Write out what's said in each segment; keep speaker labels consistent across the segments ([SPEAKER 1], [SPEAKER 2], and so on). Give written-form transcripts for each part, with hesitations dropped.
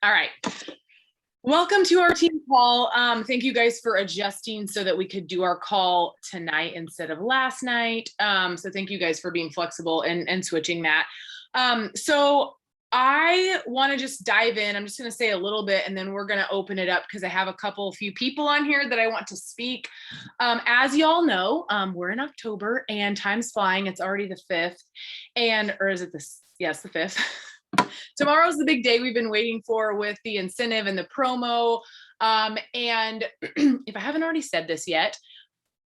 [SPEAKER 1] All right. Welcome to our team call. Thank you guys for adjusting so that we could do our call tonight instead of last night. So thank you guys for being flexible and switching that. So I want to just dive in. I'm just going to say a little bit and then we're going to open it up because I have a few people on here that I want to speak. As y'all know, we're in October and time's flying. It's already the 5th or is it this? Yes, the 5th. Tomorrow's the big day we've been waiting for with the incentive and the promo. And if I haven't already said this yet,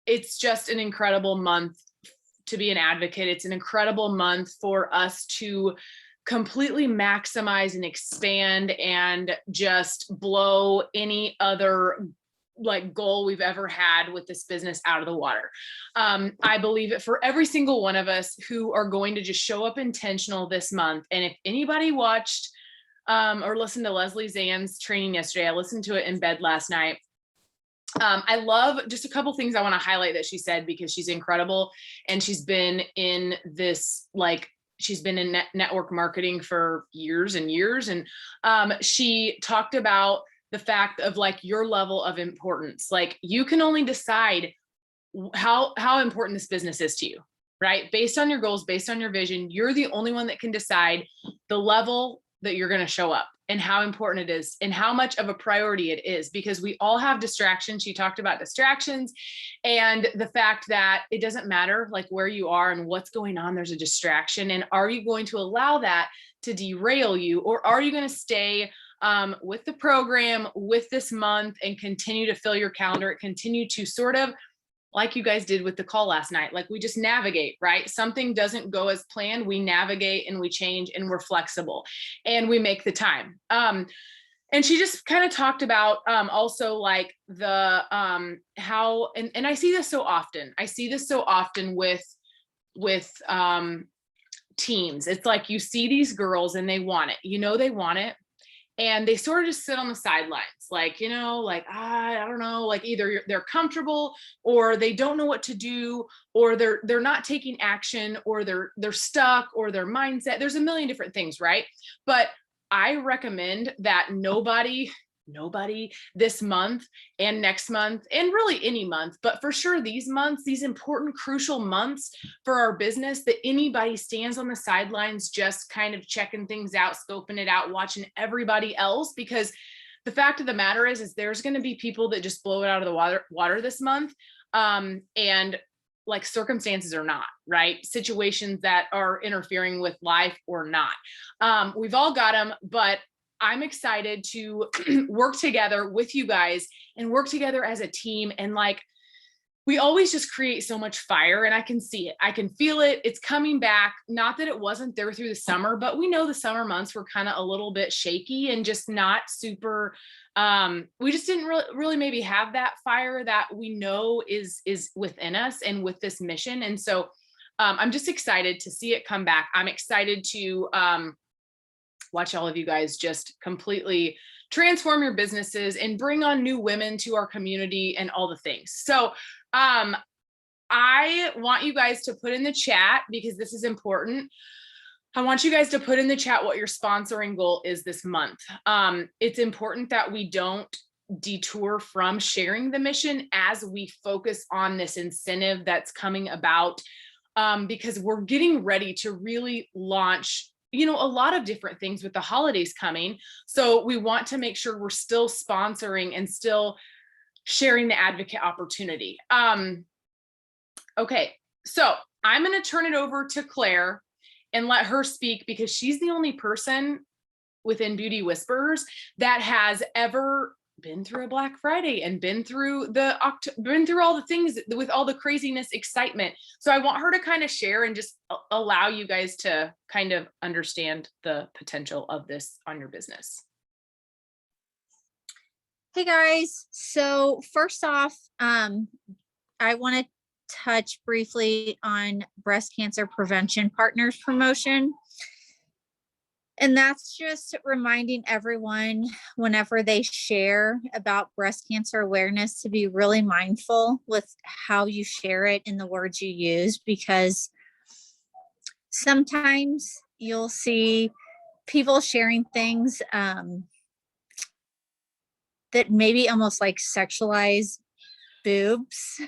[SPEAKER 1] it's just an incredible month to be an advocate. It's an incredible month for us to completely maximize and expand and just blow any other goal we've ever had with this business out of the water. I believe it for every single one of us who are going to just show up intentional this month. And if anybody watched or listened to Leslie Zann's training yesterday, I listened to it in bed last night. I love just a couple things I want to highlight that she said because she's incredible. And she's been in this, she's been in network marketing for years and years. And she talked about the fact of your level of importance. You can only decide how important this business is to you, right? Based on your goals, based on your vision, you're the only one that can decide the level that you're going to show up and how important it is and how much of a priority it is, because we all have distractions. She talked about distractions and the fact that it doesn't matter where you are and what's going on, there's a distraction. And are you going to allow that to derail you, or are you going to stay with the program, with this month, and continue to fill your calendar, continue to sort of like you guys did with the call last night, we just navigate, right? Something doesn't go as planned. We navigate and we change and we're flexible and we make the time. And she just kind of talked about also the how, and I see this so often. I see this so often with teams. It's you see these girls and they want it, they want it. And they sort of just sit on the sidelines, I don't know, either they're comfortable or they don't know what to do, or they're not taking action, or they're stuck, or their mindset. There's a million different things, right? But I recommend that nobody this month and next month, and really any month, but for sure these months, these important, crucial months for our business, that anybody stands on the sidelines just kind of checking things out, scoping it out, watching everybody else. Because the fact of the matter is there's going to be people that just blow it out of the water this month. And circumstances or not, right? Situations that are interfering with life or not. We've all got them, but I'm excited to work together with you guys and work together as a team. And we always just create so much fire, and I can see it. I can feel it. It's coming back. Not that it wasn't there through the summer, but we know the summer months were kind of a little bit shaky and just not super, we just didn't really maybe have that fire that we know is within us and with this mission. And so I'm just excited to see it come back. I'm excited to, watch all of you guys just completely transform your businesses and bring on new women to our community and all the things. So I want you guys to put in the chat, because this is important. I want you guys to put in the chat what your sponsoring goal is this month. It's important that we don't detour from sharing the mission as we focus on this incentive that's coming about, because we're getting ready to really launch a lot of different things with the holidays coming. So we want to make sure we're still sponsoring and still sharing the advocate opportunity. Okay, so I'm going to turn it over to Claire and let her speak, because she's the only person within Beauty Whisperers that has ever been through a Black Friday and been through all the things with all the craziness, excitement. So I want her to kind of share and just allow you guys to kind of understand the potential of this on your business.
[SPEAKER 2] Hey guys. So first off, I want to touch briefly on Breast Cancer Prevention Partners promotion. And that's just reminding everyone whenever they share about breast cancer awareness to be really mindful with how you share it and the words you use, because sometimes you'll see people sharing things that maybe almost like sexualize boobs.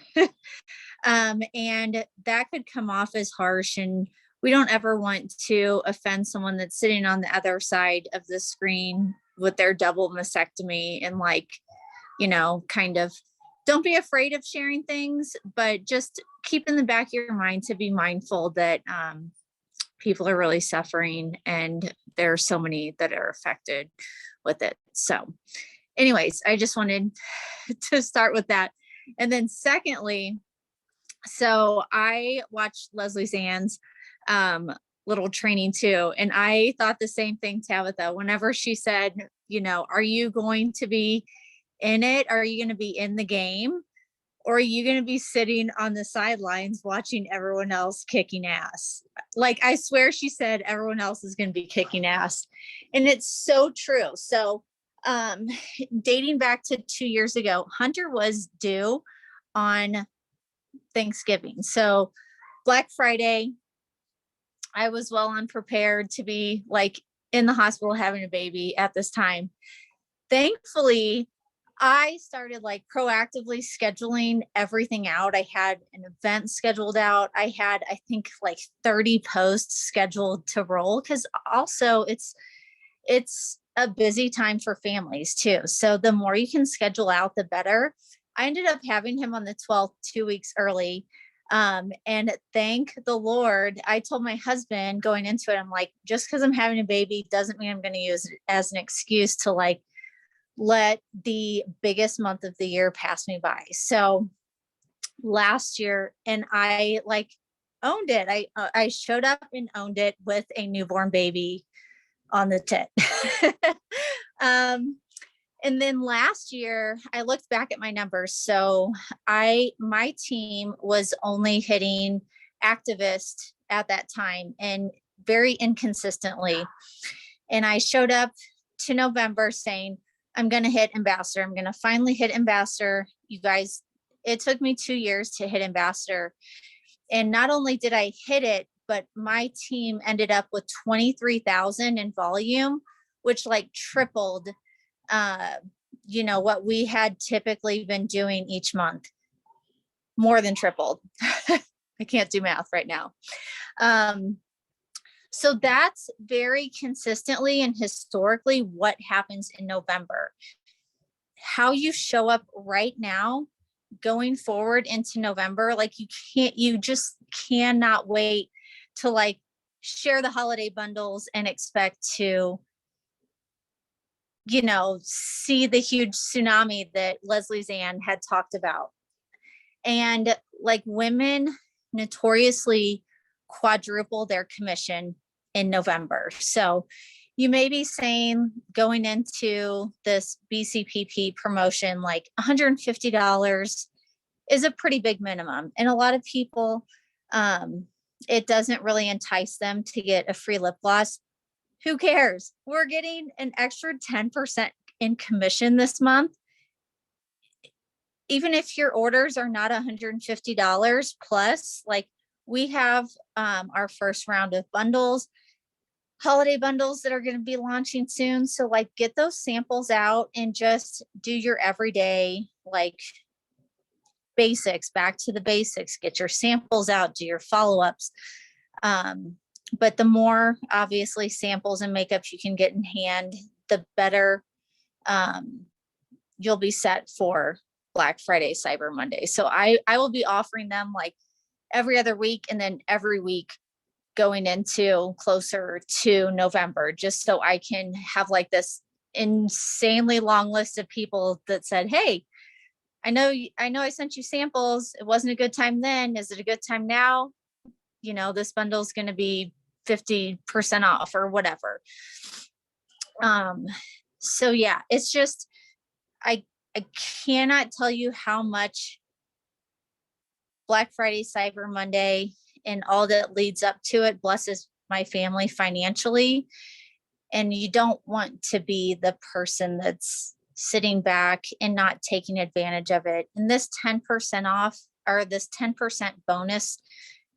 [SPEAKER 2] And that could come off as harsh, and we don't ever want to offend someone that's sitting on the other side of the screen with their double mastectomy, and like, kind of don't be afraid of sharing things, but just keep in the back of your mind to be mindful that people are really suffering, and there are so many that are affected with it. So anyways, I just wanted to start with that. And then secondly, so I watched Leslie Zann's little training too. And I thought the same thing, Tabitha, whenever she said, are you going to be in it? Are you going to be in the game? Or are you going to be sitting on the sidelines watching everyone else kicking ass? Like, I swear she said everyone else is going to be kicking ass. And it's so true. So dating back to 2 years ago, Hunter was due on Thanksgiving. So Black Friday, I was well unprepared to be like in the hospital having a baby at this time. Thankfully, I started like proactively scheduling everything out. I had an event scheduled out. I had, I think, like 30 posts scheduled to roll, because also it's a busy time for families too. So the more you can schedule out, the better. I ended up having him on the 12th, 2 weeks early. And thank the Lord, I told my husband going into it, I'm like, just because I'm having a baby doesn't mean I'm going to use it as an excuse to like let the biggest month of the year pass me by. So last year, and I like owned it. I showed up and owned it with a newborn baby on the tit. And then last year, I looked back at my numbers. So my team was only hitting activist at that time, and very inconsistently. And I showed up to November saying, I'm going to hit ambassador. I'm going to finally hit ambassador. You guys, it took me 2 years to hit ambassador. And not only did I hit it, but my team ended up with 23,000 in volume, which like tripled, what we had typically been doing each month. More than tripled. I can't do math right now. So that's very consistently and historically what happens in November. How you show up right now, going forward into November, like you just cannot wait to like share the holiday bundles and expect to, see the huge tsunami that Leslie Zann had talked about. And like, women notoriously quadruple their commission in November. So you may be saying, going into this BCPP promotion, like $150 is a pretty big minimum. And a lot of people, it doesn't really entice them to get a free lip gloss. Who cares? We're getting an extra 10% in commission this month. Even if your orders are not $150 plus, like, we have our first round of bundles, holiday bundles that are going to be launching soon. So like, get those samples out and just do your everyday, like, basics, back to the basics, get your samples out, do your follow-ups. But the more obviously samples and makeups you can get in hand, the better you'll be set for Black Friday, Cyber Monday. So I will be offering them like every other week, and then every week going into closer to November, just so I can have like this insanely long list of people that said, hey, I know I sent you samples. It wasn't a good time then. Is it a good time now? This bundle is going to be 50% off or whatever. So yeah, it's just, I cannot tell you how much Black Friday, Cyber Monday, and all that leads up to it blesses my family financially. And you don't want to be the person that's sitting back and not taking advantage of it. And this 10% off, or this 10% bonus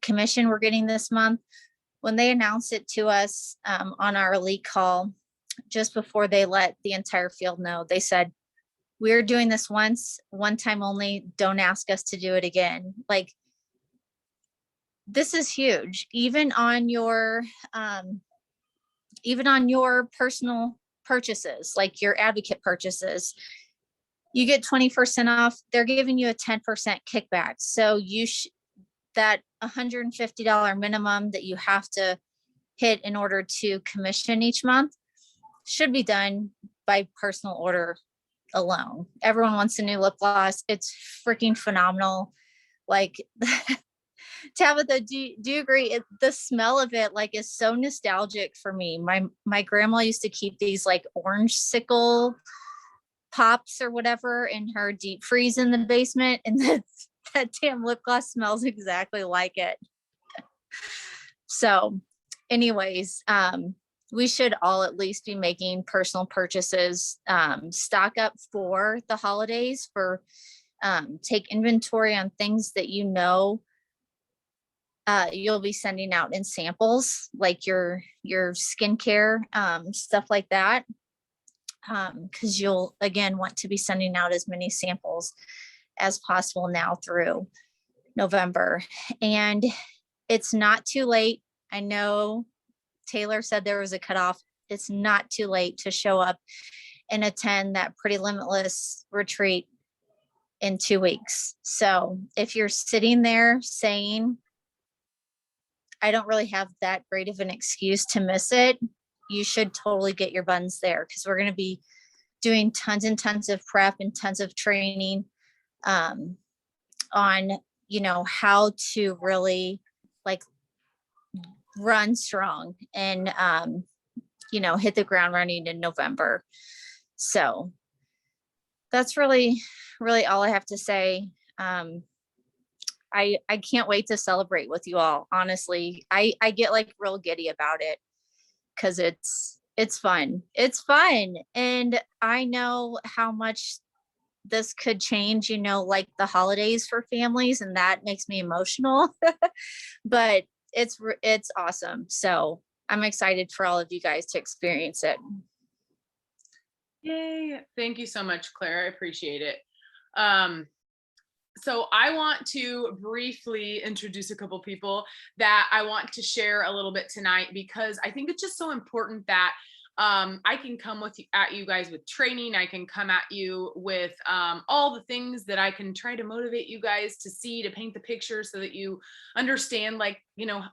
[SPEAKER 2] commission we're getting this month, when they announced it to us on our elite call, just before they let the entire field know, they said, we're doing this once, one time only. Don't ask us to do it again. Like, this is huge. Even on your personal purchases, like your advocate purchases, you get 20% off. They're giving you a 10% kickback. So that $150 minimum that you have to hit in order to commission each month should be done by personal order alone. Everyone wants a new lip gloss. It's freaking phenomenal. Like, Tabitha, do you agree? The smell of it like is so nostalgic for me. My grandma used to keep these like orange sickle pops or whatever in her deep freeze in the basement, and that damn lip gloss smells exactly like it. So anyways, we should all at least be making personal purchases. Stock up for the holidays, take inventory on things that you'll be sending out in samples, like your skincare, stuff like that. Because you'll again want to be sending out as many samples as possible now through November. And it's not too late. I know Taylor said there was a cutoff. It's not too late to show up and attend that Pretty Limitless retreat in 2 weeks. So if you're sitting there saying, I don't really have that great of an excuse to miss it, you should totally get your buns there, because we're going to be doing tons and tons of prep and tons of training on, how to really like run strong and, hit the ground running in November. So that's really, really all I have to say. I can't wait to celebrate with you all. Honestly, I get like real giddy about it, because it's fun. It's fun. And I know how much this could change, like the holidays for families, and that makes me emotional, but it's awesome. So I'm excited for all of you guys to experience it.
[SPEAKER 1] Yay. Thank you so much, Claire. I appreciate it. So I want to briefly introduce a couple people that I want to share a little bit tonight, because I think it's just so important that I can come at you guys with training. I can come at you with all the things that I can try to motivate you guys to see, to paint the picture so that you understand, like,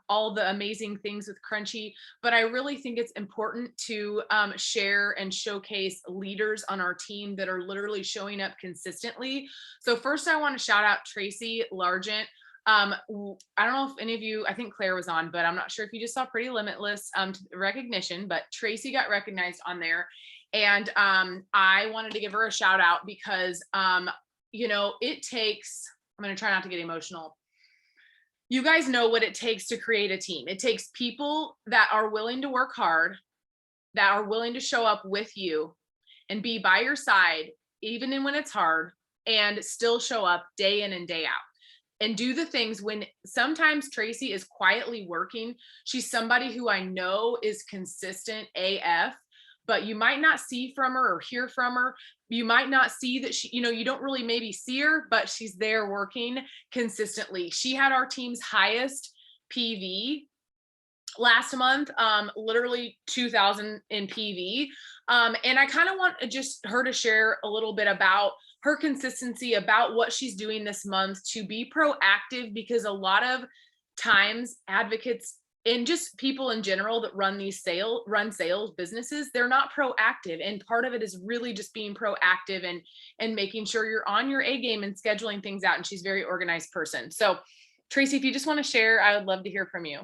[SPEAKER 1] all the amazing things with Crunchy. But I really think it's important to share and showcase leaders on our team that are literally showing up consistently. So first, I want to shout out Tracy Largent. I don't know if any of you, I think Claire was on, but I'm not sure if you just saw Pretty Limitless recognition, but Tracy got recognized on there. And I wanted to give her a shout out because, it takes, I'm going to try not to get emotional. You guys know what it takes to create a team. It takes people that are willing to work hard, that are willing to show up with you and be by your side, even when it's hard, and still show up day in and day out. And do the things when sometimes Tracy is quietly working. She's somebody who I know is consistent AF, but you might not see from her or hear from her. You might not see that she, you don't really maybe see her, but she's there working consistently. She had our team's highest PV last month, literally 2,000 in PV. And I kind of want just her to share a little bit about her consistency, about what she's doing this month to be proactive, because a lot of times advocates and just people in general that run sales businesses, they're not proactive. And part of it is really just being proactive and making sure you're on your A game and scheduling things out. And she's a very organized person. So Tracy, if you just want to share, I would love to hear from you.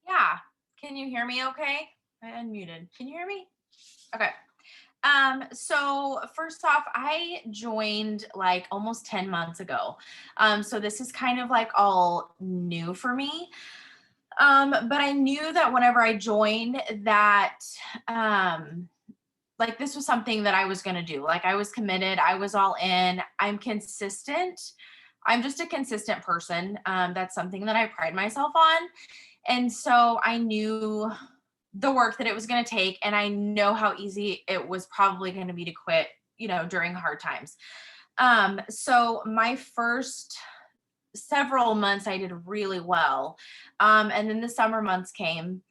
[SPEAKER 3] Yeah. Can you hear me okay? I unmuted. Can you hear me? Okay. So first off, I joined like almost 10 months ago. So this is kind of like all new for me. But I knew that whenever I joined that, like this was something that I was going to do. Like I was committed. I was all in. I'm consistent. I'm just a consistent person. That's something that I pride myself on. And so I knew the work that it was going to take. And I know how easy it was probably going to be to quit, during hard times. So my first several months I did really well. And then the summer months came.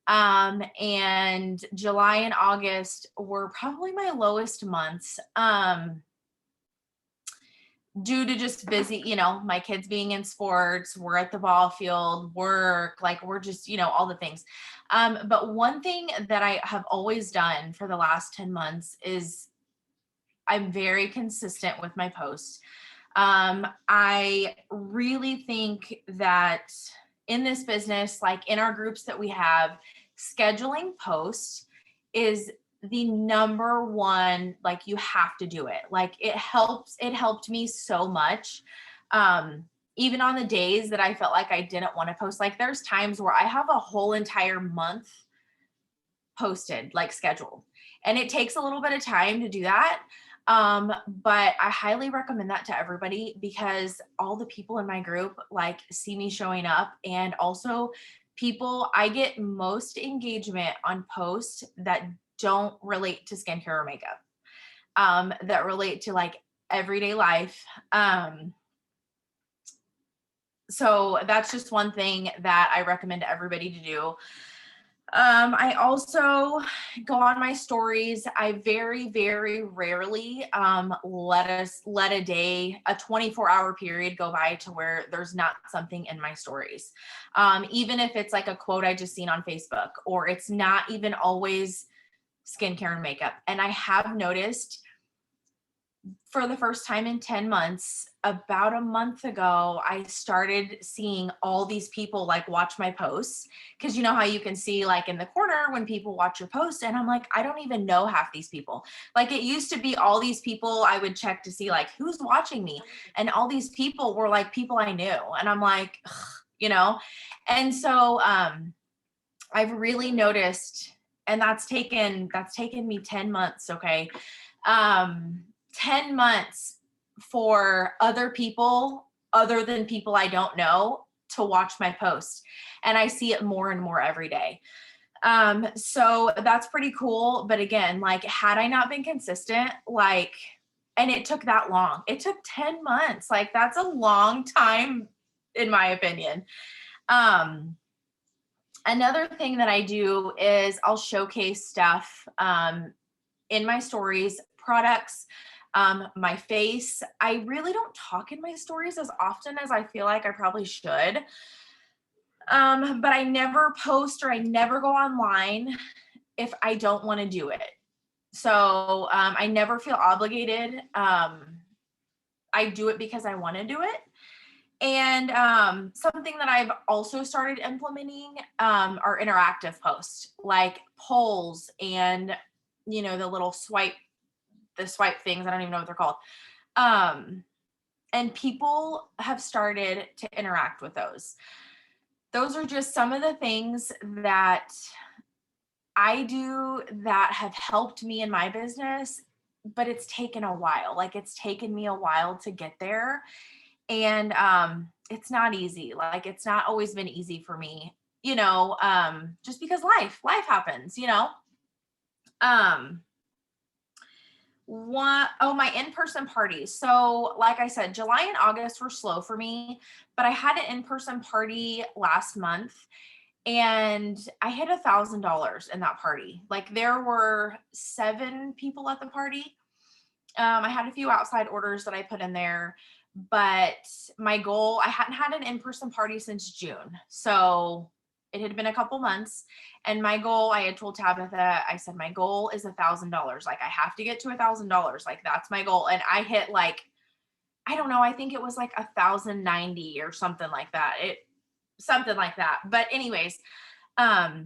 [SPEAKER 3] And July and August were probably my lowest months. Due to just busy, my kids being in sports, we're at the ball field, work, like we're just, all the things. But one thing that I have always done for the last 10 months is I'm very consistent with my posts. I really think that in this business, like in our groups that we have, scheduling posts is the number one, like you have to do it. Like it helped me so much. Even on the days that I felt like I didn't want to post, like there's times where I have a whole entire month posted, like scheduled, and it takes a little bit of time to do that. But I highly recommend that to everybody because all the people in my group like see me showing up, and also I get most engagement on posts that don't relate to skincare or makeup, that relate to like everyday life. So that's just one thing that I recommend everybody to do. I also go on my stories. I very, very rarely let a day, a 24-hour period go by to where there's not something in my stories. Even if it's like a quote I just seen on Facebook, or it's not even always skincare and makeup. And I have noticed for the first time in 10 months, about a month ago, I started seeing all these people like watch my posts. Cause you know how you can see like in the corner when people watch your post, and I'm like, I don't even know half these people. Like it used to be all these people I would check to see like who's watching me. And all these people were like people I knew. And I'm like, ugh. And so I've really noticed, and that's taken me 10 months. Okay. 10 months for other people other than people I don't know to watch my post. And I see it more and more every day. So that's pretty cool. But again, like had I not been consistent, and it took that long, it took 10 months, like that's a long time in my opinion. Another thing that I do is I'll showcase stuff, in my stories, products, my face. I really don't talk in my stories as often as I feel like I probably should. But I never post or I never go online if I don't want to do it. So I never feel obligated. I do it because I want to do it. And something that I've also started implementing are interactive posts, like polls and, the little swipe things. I don't even know what they're called. And people have started to interact with those. Those are just some of the things that I do that have helped me in my business, but it's taken a while. Like it's taken me a while to get there. And it's not easy. Like it's not always been easy for me, just because life happens, my in-person parties. So like I said, July and August were slow for me, but I had an in-person party last month and I hit $1,000 in that party. Like there were 7 people at the party. I had a few outside orders that I put in there, but my goal, I hadn't had an in-person party since June. So it had been a couple months, and my goal, I had told Tabitha, I said, my goal is $1,000. Like I have to get to $1,000. Like that's my goal. And I hit like, I don't know, I think it was like 1,090 or something like that. But anyways, I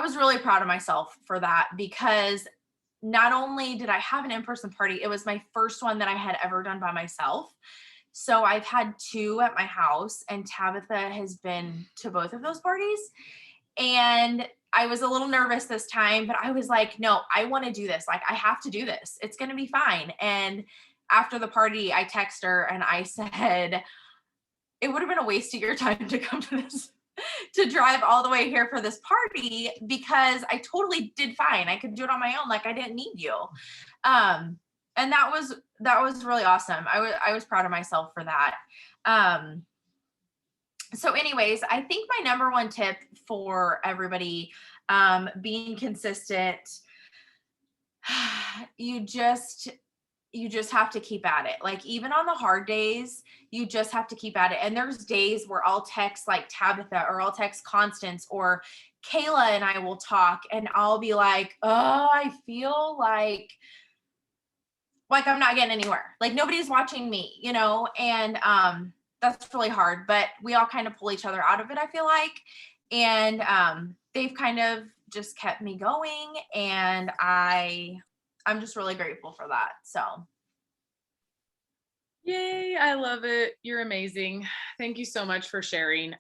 [SPEAKER 3] was really proud of myself for that because not only did I have an in-person party, it was my first one that I had ever done by myself. So I've had 2 at my house, and Tabitha has been to both of those parties. And I was a little nervous this time, but I was like, no, I want to do this. Like, I have to do this. It's going to be fine. And after the party, I texted her and I said, it would have been a waste of your time to come to this to drive all the way here for this party because I totally did fine. I could do it on my own. Like I didn't need you. And that was really awesome. I was proud of myself for that. So anyways, I think my number one tip for everybody, being consistent, you just have to keep at it. Like even on the hard days, you just have to keep at it. And there's days where I'll text like Tabitha or I'll text Constance or Kayla and I will talk and I'll be like, oh, I feel like I'm not getting anywhere. Like nobody's watching me, you know? And that's really hard, but we all kind of pull each other out of it, I feel like. And they've kind of just kept me going, and I'm just really grateful for that. So
[SPEAKER 1] yay, I love it. You're amazing. Thank you so much for sharing.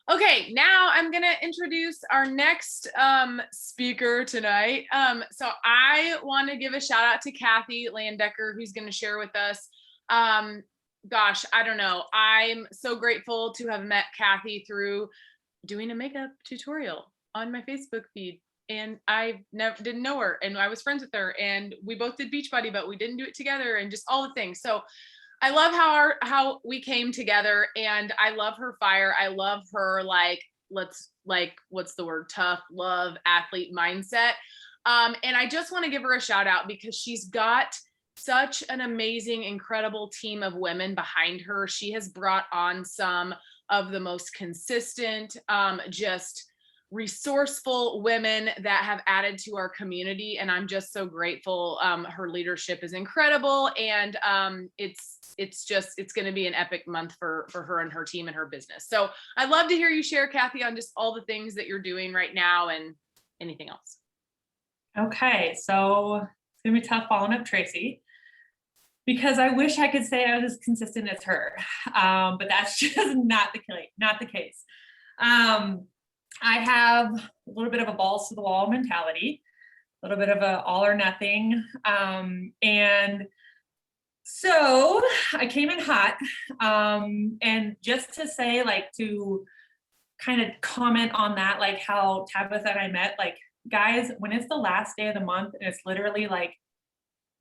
[SPEAKER 1] Okay, now I'm gonna introduce our next speaker tonight. So I want to give a shout out to Kathy Landecker, who's gonna share with us. Gosh, I don't know. I'm so grateful to have met Kathy through doing a makeup tutorial on my Facebook feed. And I didn't know her, and I was friends with her, and we both did Beachbody, but we didn't do it together, and just all the things. So I love how we came together, and I love her fire. I love her what's the word, tough love athlete mindset. And I just want to give her a shout out because she's got such an amazing, incredible team of women behind her. She has brought on some of the most consistent, just resourceful women that have added to our community, and I'm just so grateful. Her leadership is incredible, and it's going to be an epic month for her and her team and her business. So I'd love to hear you share, Kathy, on just all the things that you're doing right now and anything else.
[SPEAKER 4] Okay, so it's gonna be tough following up Tracy, because I wish I could say I was as consistent as her, but that's just not the case. I have a little bit of a balls to the wall mentality, a little bit of a all or nothing. And so I came in hot. And just to say, like, to kind of comment on that, like how Tabitha and I met, like, guys, when it's the last day of the month and it's literally like,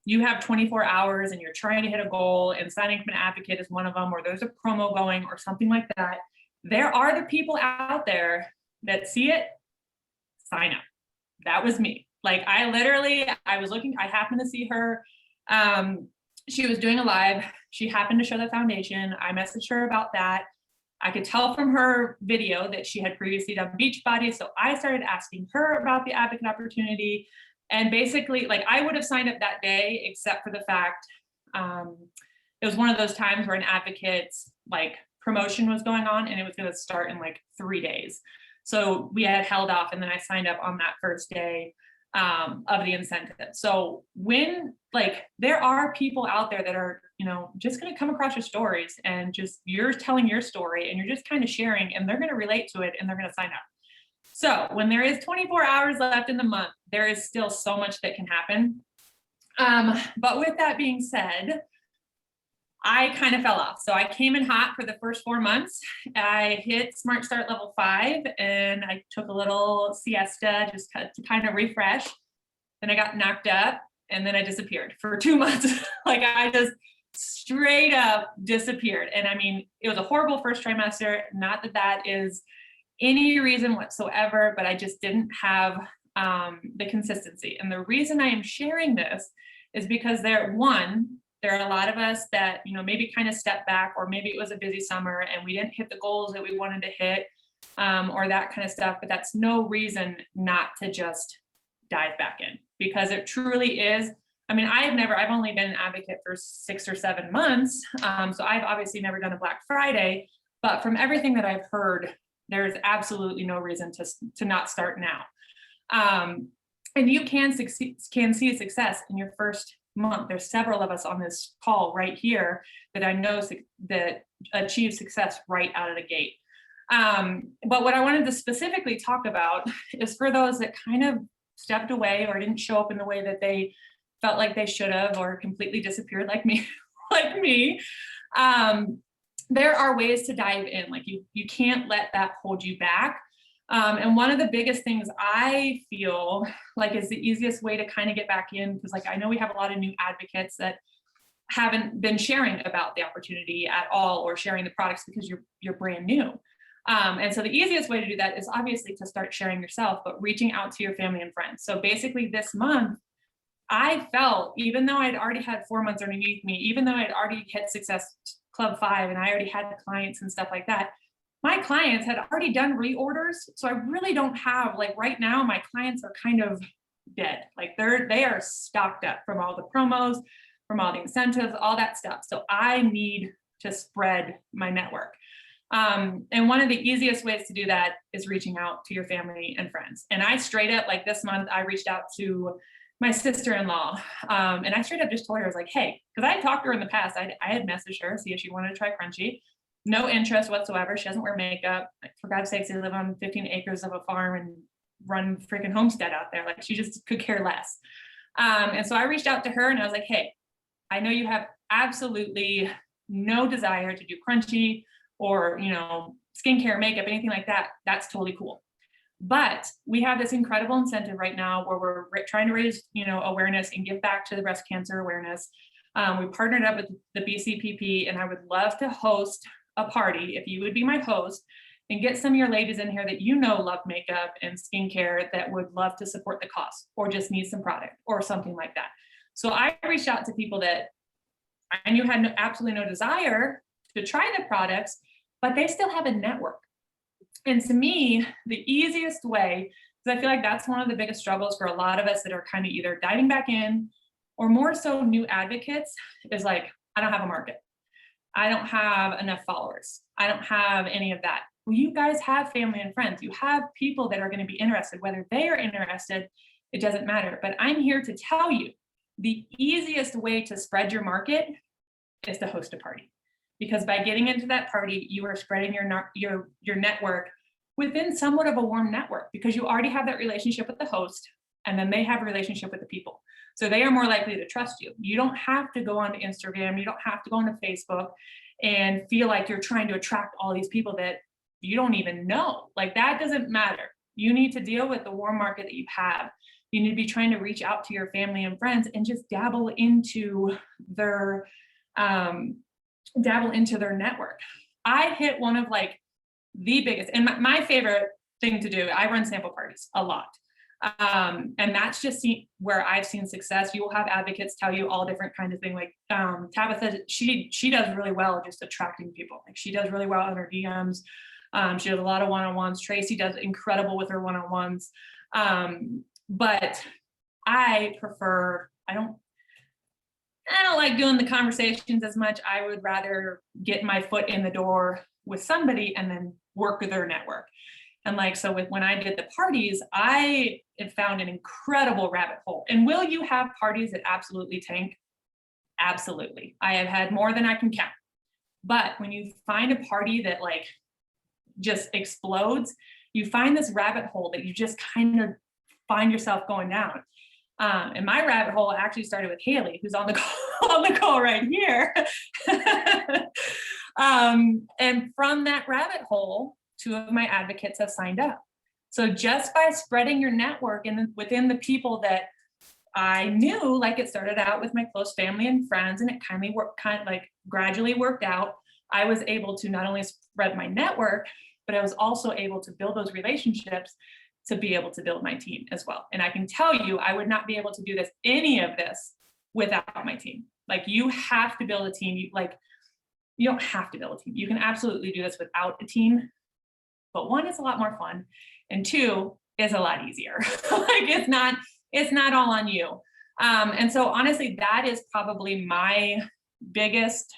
[SPEAKER 4] you have 24 hours and you're trying to hit a goal and signing up an advocate is one of them, or there's a promo going or something like that. There are the people out there that see it, sign up. That was me. Like I was looking, I happened to see her. She was doing a live. She happened to show the foundation. I messaged her about that. I could tell from her video that she had previously done Beachbody. So I started asking her about the advocate opportunity. And basically, like I would have signed up that day, except for the fact it was one of those times where an advocate's like promotion was going on and it was going to start in like 3 days. So we had held off, and then I signed up on that first day of the incentive. So when like there are people out there that are, you know, just going to come across your stories and just you're telling your story and you're just kind of sharing, and they're going to relate to it and they're going to sign up. So when there is 24 hours left in the month, there is still so much that can happen. But with that being said, I kind of fell off. So I came in hot for the first 4 months. I hit Smart Start level 5 and I took a little siesta just to kind of refresh. Then I got knocked up and then I disappeared for 2 months. Like I just straight up disappeared. And I mean, it was a horrible first trimester. Not that that is any reason whatsoever, but I just didn't have the consistency. And the reason I am sharing this is because there are a lot of us that, you know, maybe kind of step back, or maybe it was a busy summer and we didn't hit the goals that we wanted to hit, or that kind of stuff. But that's no reason not to just dive back in, because it truly is. I mean, I've only been an advocate for 6 or 7 months. So I've obviously never done a Black Friday, but from everything that I've heard, there's absolutely no reason to not start now. And you can see success in your first month. There's several of us on this call right here that I know that achieve success right out of the gate. But what I wanted to specifically talk about is for those that kind of stepped away or didn't show up in the way that they felt like they should have, or completely disappeared like me. there are ways to dive in. Like you can't let that hold you back. And one of the biggest things I feel like is the easiest way to kind of get back in, because like I know we have a lot of new advocates that haven't been sharing about the opportunity at all, or sharing the products because you're brand new. And so the easiest way to do that is obviously to start sharing yourself, but reaching out to your family and friends. So basically this month, I felt, even though I'd already had 4 months underneath me, even though I'd already hit Success Club 5 and I already had clients and stuff like that, my clients had already done reorders. So I really don't have, like right now, my clients are kind of dead. Like they are stocked up from all the promos, from all the incentives, all that stuff. So I need to spread my network. And one of the easiest ways to do that is reaching out to your family and friends. And I straight up, like this month, I reached out to my sister-in-law, and I straight up just told her, I was like, hey, because I had talked to her in the past, I had messaged her, see if she wanted to try Crunchy. No interest whatsoever. She doesn't wear makeup. For God's sakes, they live on 15 acres of a farm and run freaking homestead out there. Like she just could care less. And so I reached out to her and I was like, hey, I know you have absolutely no desire to do Crunchy or, skincare, makeup, anything like that. That's totally cool. But we have this incredible incentive right now where we're trying to raise, awareness and give back to the breast cancer awareness. We partnered up with the BCPP, and I would love to host a party if you would be my host and get some of your ladies in here that love makeup and skincare that would love to support the cause or just need some product or something like that. So I reached out to people that I knew had absolutely no desire to try the products, but they still have a network. And to me, the easiest way, because I feel like that's one of the biggest struggles for a lot of us that are kind of either diving back in or more so new advocates, is like, I don't have a market. I don't have enough followers. I don't have any of that. Well, you guys have family and friends. You have people that are going to be interested. Whether they are interested, it doesn't matter. But I'm here to tell you the easiest way to spread your market is to host a party. Because by getting into that party, you are spreading your network within somewhat of a warm network, because you already have that relationship with the host, and then they have a relationship with the people. So they are more likely to trust you. You don't have to go onto Instagram. You don't have to go onto Facebook and feel like you're trying to attract all these people that you don't even know. Like that doesn't matter. You need to deal with the warm market that you have. You need to be trying to reach out to your family and friends and just dabble into their network. I hit one of like the biggest, and my favorite thing to do, I run sample parties a lot. And that's just where I've seen success. You will have advocates tell you all different kinds of things. Like Tabitha, she does really well just attracting people. Like she does really well on her DMs. She does a lot of one-on-ones. Tracy does incredible with her one-on-ones. But I don't like doing the conversations as much. I would rather get my foot in the door with somebody and then work with their network. And like, so when I did the parties, I have found an incredible rabbit hole. And will you have parties that absolutely tank? Absolutely. I have had more than I can count. But when you find a party that like just explodes, you find this rabbit hole that you just kind of find yourself going down. And my rabbit hole actually started with Haley, who's on the call right here. And from that rabbit hole, 2 of my advocates have signed up. So just by spreading your network and within the people that I knew, like it started out with my close family and friends, and it kind of gradually worked out. I was able to not only spread my network, but I was also able to build those relationships to be able to build my team as well. And I can tell you, I would not be able to do any of this without my team. Like you have to build a team. You don't have to build a team. You can absolutely do this without a team. But 1, it's a lot more fun. And 2, it's a lot easier. Like it's not all on you. And so honestly, that is probably my biggest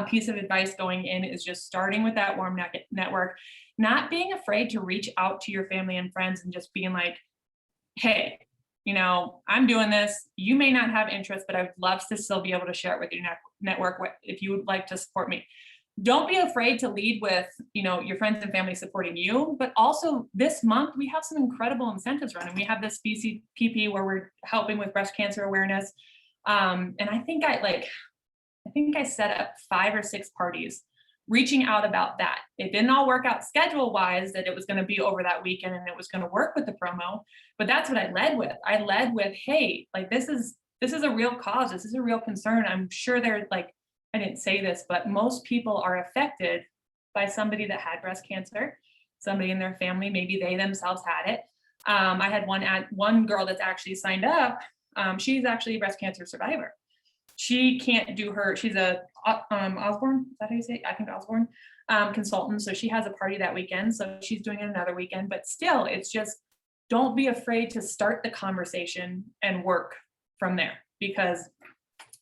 [SPEAKER 4] piece of advice going in, is just starting with that warm network, not being afraid to reach out to your family and friends and just being like, hey, I'm doing this. You may not have interest, but I'd love to still be able to share it with your network if you would like to support me. Don't be afraid to lead with, your friends and family supporting you, but also this month we have some incredible incentives running. We have this BCPP where we're helping with breast cancer awareness. And I think I set up 5 or 6 parties reaching out about that. It didn't all work out schedule wise that it was going to be over that weekend and it was going to work with the promo, but that's what I led with. I led with, hey, like this is a real cause. This is a real concern. I'm sure they're like, I didn't say this, but most people are affected by somebody that had breast cancer, somebody in their family, maybe they themselves had it. I had one girl that's actually signed up. She's actually a breast cancer survivor. She can't do she's a Osborne, is that how you say it? I think Osborne consultant. So she has a party that weekend. So she's doing it another weekend, but still it's just, don't be afraid to start the conversation and work from there. Because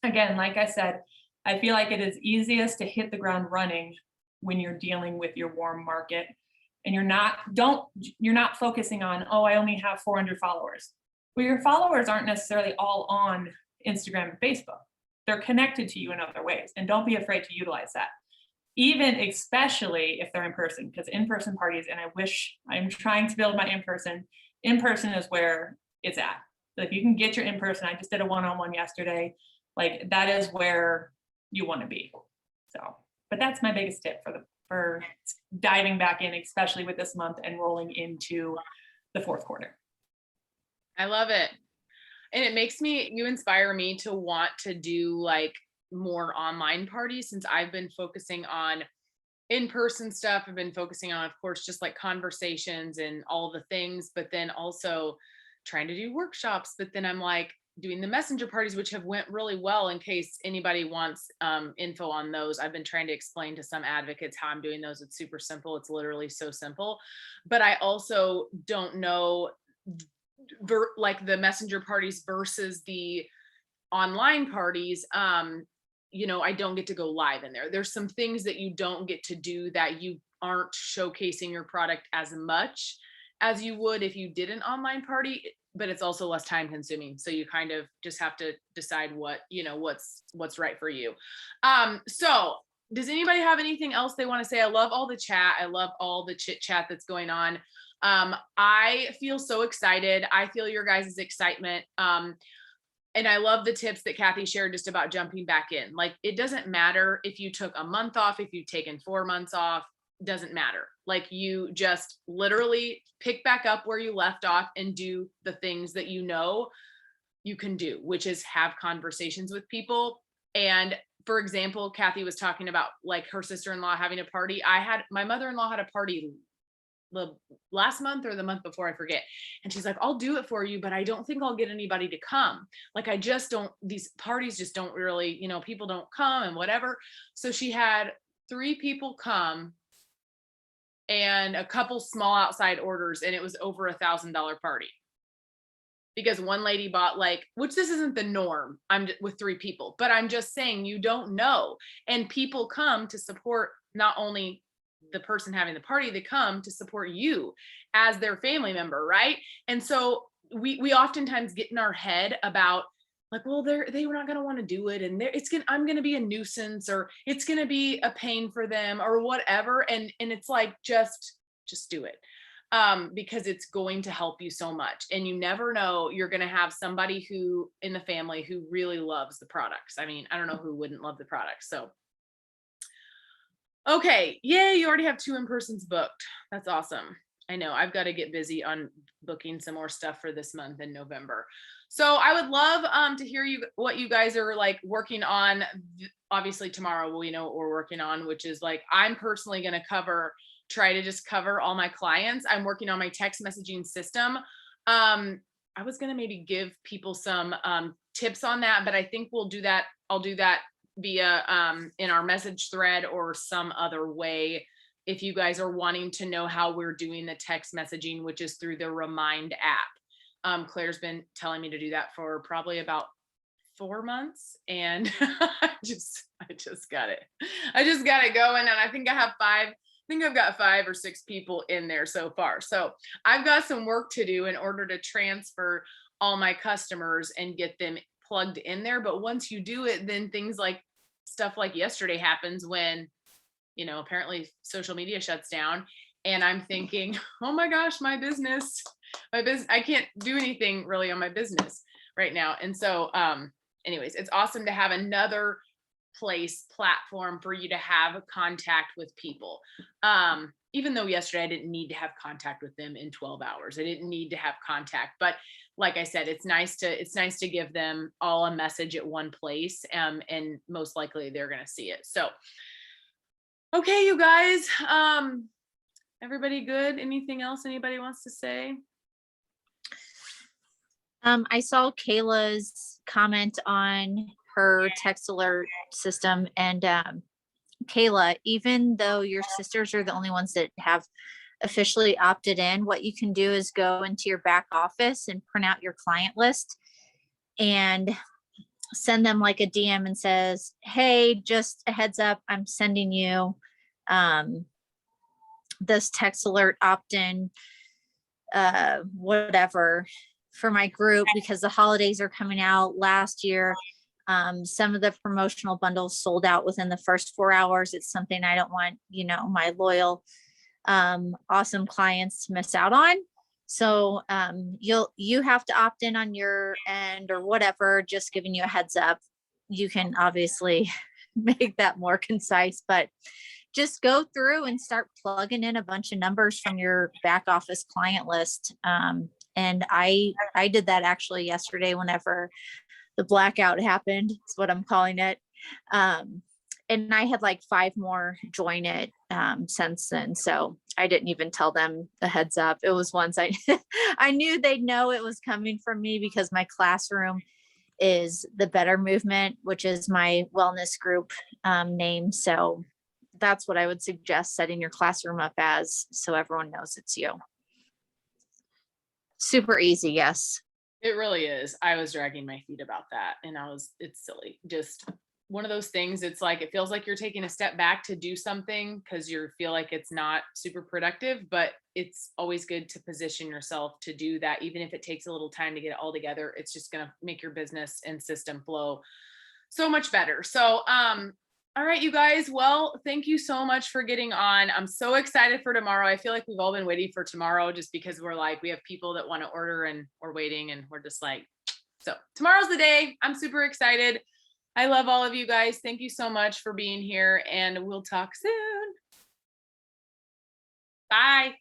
[SPEAKER 4] again, like I said, I feel like it is easiest to hit the ground running when you're dealing with your warm market and you're not focusing on, oh, I only have 400 followers. Well, your followers aren't necessarily all on Instagram and Facebook. They're connected to you in other ways, and don't be afraid to utilize that. Even especially if they're in person, because in-person parties, and I'm trying to build my in-person is where it's at. So if you can get your in-person, I just did a one-on-one yesterday, like that is where you want to be. So, but that's my biggest tip for diving back in, especially with this month and rolling into the fourth quarter.
[SPEAKER 1] I love it. And it makes you inspire me to want to do like more online parties, since I've been focusing on in-person stuff. I've been focusing on, of course, just like conversations and all the things, but then also trying to do workshops. But then I'm like doing the messenger parties, which have went really well. In case anybody wants info on those, I've been trying to explain to some advocates how I'm doing those. It's super simple. It's literally so simple. But I also don't know like the messenger parties versus the online parties. I don't get to go live in there. There's some things that you don't get to do, that you aren't showcasing your product as much as you would if you did an online party, but it's also less time consuming. So you kind of just have to decide what's right for you. So does anybody have anything else they want to say? I love all the chat. I love all the chit chat that's going on. I feel so excited. I feel your guys' excitement. And I love the tips that Kathy shared just about jumping back in. Like, it doesn't matter if you took a month off, if you've taken 4 months off, doesn't matter. Like, you just literally pick back up where you left off and do the things that you know you can do, which is have conversations with people. And for example, Kathy was talking about like her sister-in-law having a party. My mother-in-law had a party the last month or the month before, I forget. And she's like, I'll do it for you, but I don't think I'll get anybody to come. Like, these parties just don't really, people don't come and whatever. So she had 3 people come and a couple small outside orders, and it was over $1,000 party. Because one lady bought which this isn't the norm, I'm with 3 people, but I'm just saying, you don't know. And people come to support not only the person having the party, they come to support you as their family member, right? And so we oftentimes get in our head about like, well, they were not going to want to do it, and I'm going to be a nuisance, or it's going to be a pain for them, or whatever. And it's like, just do it, because it's going to help you so much. And you never know, you're going to have somebody who in the family who really loves the products. I mean, I don't know who wouldn't love the products. So okay, yay, you already have 2 in-persons booked. That's awesome. I know I've got to get busy on booking some more stuff for this month in November. So I would love to hear what you guys are like working on. Obviously tomorrow, we know what we're working on, which is like, I'm personally going to try to just cover all my clients. I'm working on my text messaging system. I was going to maybe give people some tips on that, but I think I'll do that via in our message thread or some other way, if you guys are wanting to know how we're doing the text messaging, which is through the Remind app. Claire's been telling me to do that for probably about 4 months, and I just got it going, and I think I've got 5 or 6 people in there so far. So I've got some work to do in order to transfer all my customers and get them plugged in there. But once you do it, then things like stuff like yesterday happens when, apparently social media shuts down, and I'm thinking, oh my gosh, my business, I can't do anything really on my business right now. And so, anyways, it's awesome to have another place platform for you to have contact with people. Even though yesterday I didn't need to have contact with them in 12 hours. I didn't need to have contact, but like I said, it's nice to give them all a message at one place, and most likely they're going to see it. So, okay, you guys, everybody good? Anything else anybody wants to say?
[SPEAKER 2] I saw Kayla's comment on her text alert system, and Kayla, even though your sisters are the only ones that have officially opted in, what you can do is go into your back office and print out your client list and send them like a DM and says, hey, just a heads up, I'm sending you this text alert opt-in, whatever, for my group, because the holidays are coming out. Last year, some of the promotional bundles sold out within the first 4 hours. It's something I don't want, my loyal, awesome clients to miss out on. So you have to opt in on your end or whatever, just giving you a heads up. You can obviously make that more concise, but just go through and start plugging in a bunch of numbers from your back office client list. And I did that actually yesterday whenever the blackout happened, is what I'm calling it. And I had like 5 more join it since then. So I didn't even tell them a heads up. It was once I knew they'd know it was coming from me, because my classroom is the Better Movement, which is my wellness group name. So that's what I would suggest setting your classroom up as, so everyone knows it's you. Super easy. Yes.
[SPEAKER 1] It really is. I was dragging my feet about that, and it's silly. Just one of those things. It's like, it feels like you're taking a step back to do something because you feel like it's not super productive, but it's always good to position yourself to do that. Even if it takes a little time to get it all together, it's just going to make your business and system flow so much better. So, all right, you guys. Well, thank you so much for getting on. I'm so excited for tomorrow. I feel like we've all been waiting for tomorrow, just because we have people that want to order and we're waiting, and we're just like, so tomorrow's the day. I'm super excited. I love all of you guys. Thank you so much for being here, and we'll talk soon. Bye.